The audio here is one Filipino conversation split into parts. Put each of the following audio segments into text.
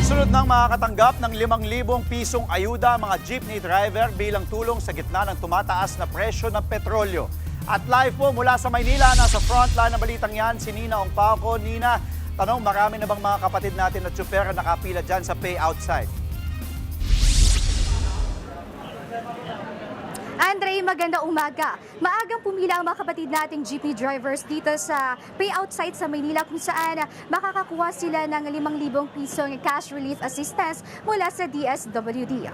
Sunod nang makakatanggap ng 5,000 pisong ayuda ang mga jeepney driver bilang tulong sa gitna ng tumataas na presyo ng petrolyo. At live po mula sa Maynila, nasa frontline ng balitang yan, si Nina Ongpaco. Nina, tanong, marami na bang mga kapatid natin na tsuper na nakapila dyan sa pay outside? Andre, magandang umaga. Maagang pumila ang mga kapatid nating jeepney drivers dito sa pay outside sa Maynila kung saan makakakuha sila ng 5,000 pisong cash relief assistance mula sa DSWD.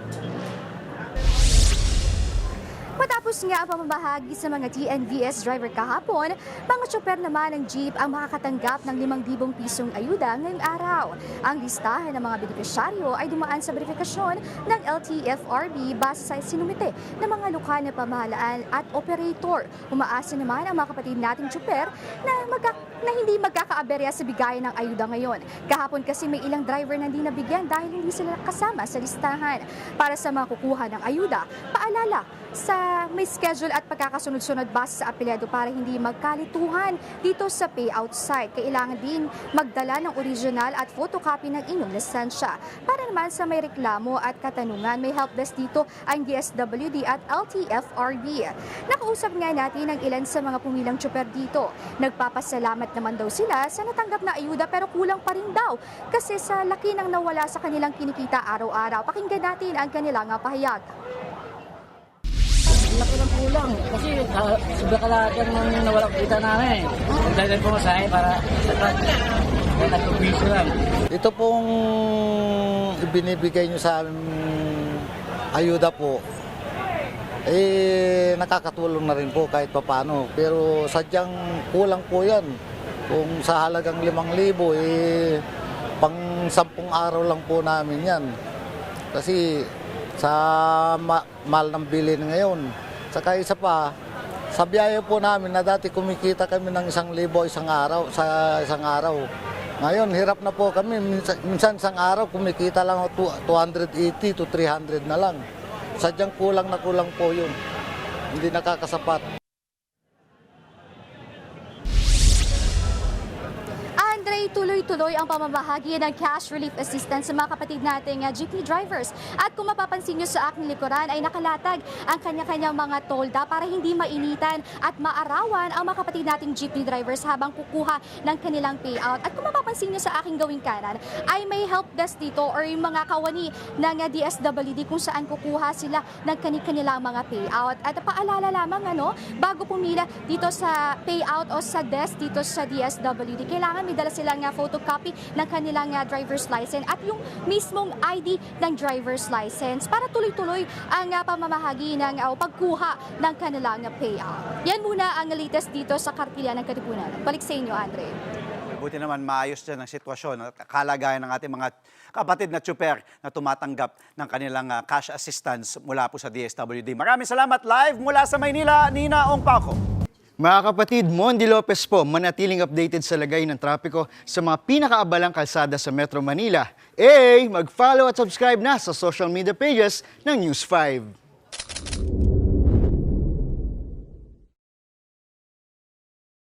Matapos nga ang pamamahagi sa mga TNVS driver kahapon, mga tsuper naman ng jeep ang makakatanggap ng 5,000 pisong ayuda ngayong araw. Ang listahan ng mga benepisyaryo ay dumaan sa verifikasyon ng LTFRB base sa sinumite ng mga lokal na pamahalaan at operator. Umaasa naman ang mga kapatid nating tsuper na hindi magkakaaberya sa bigayan ng ayuda ngayon. Kahapon kasi may ilang driver na hindi nabigyan dahil hindi sila kasama sa listahan. Para sa mga kukuha ng ayuda, paalala sa may schedule at pagkakasunod-sunod base sa apelyido para hindi magkalituhan dito sa pay outside. Kailangan din magdala ng original at photocopy ng inyong lisensya. Para naman sa may reklamo at katanungan, may help desk dito ang DSWD at LTFRB. Nakausap nga natin ang ilan sa mga pumilang tsuper dito. Nagpapasalamat naman daw sila sa natanggap na ayuda pero kulang pa rin daw kasi sa laki ng nawala sa kanilang kinikita araw-araw. Pakinggan natin ang kanilang pahayag. Laki ng kulang kasi sobra kalahatan ng nawalang kita namin. Nagdagdag ko masahe para sa truck. Kaya nagpupiso lang. Ito pong ibinibigay nyo sa amin ayuda po, nakakatulong na rin po kahit papano. Pero sadyang kulang po yan. Kung sa halagang 5,000, pang 10 araw lang po namin yan. Kasi sa mahal ng bilhin ngayon. Saka isa pa, sa biyahe po namin na dati kumikita kami ng 1,000 sa isang araw. Ngayon, hirap na po kami. Minsan isang araw kumikita lang 280 to 300 na lang. Sadyang kulang na kulang po yun. Hindi nakakasapat. Tuloy-tuloy ang pamamahagi ng cash relief assistance sa mga kapatid nating jeepney drivers. At kung mapapansin nyo sa aking likuran ay nakalatag ang kanya-kanyang mga tolda para hindi mainitan at maarawan ang mga kapatid nating jeepney drivers habang kukuha ng kanilang payout. At kung mapapansin nyo sa aking gawing kanan ay may help desk dito or yung mga kawani ng DSWD kung saan kukuha sila ng kanilang mga payout. At paalala lamang bago pumila dito sa payout o sa desk dito sa DSWD, kailangan may dala silang photocopy ng kanilang driver's license at yung mismong ID ng driver's license para tuloy-tuloy ang pamamahagi ng pagkuha ng kanilang payout. Yan muna ang latest dito sa Kartilya ng Katipunan. Balik sa inyo, Andre. Buti naman maayos dyan ang sitwasyon at kalagayan ng ating mga kapatid na tsuper na tumatanggap ng kanilang cash assistance mula po sa DSWD. Maraming salamat. Live mula sa Maynila, Nina Ongpaco. Mga kapatid, Mondi Lopez po, manatiling updated sa lagay ng trapiko sa mga pinakaabalang kalsada sa Metro Manila. Mag-follow at subscribe na sa social media pages ng News 5.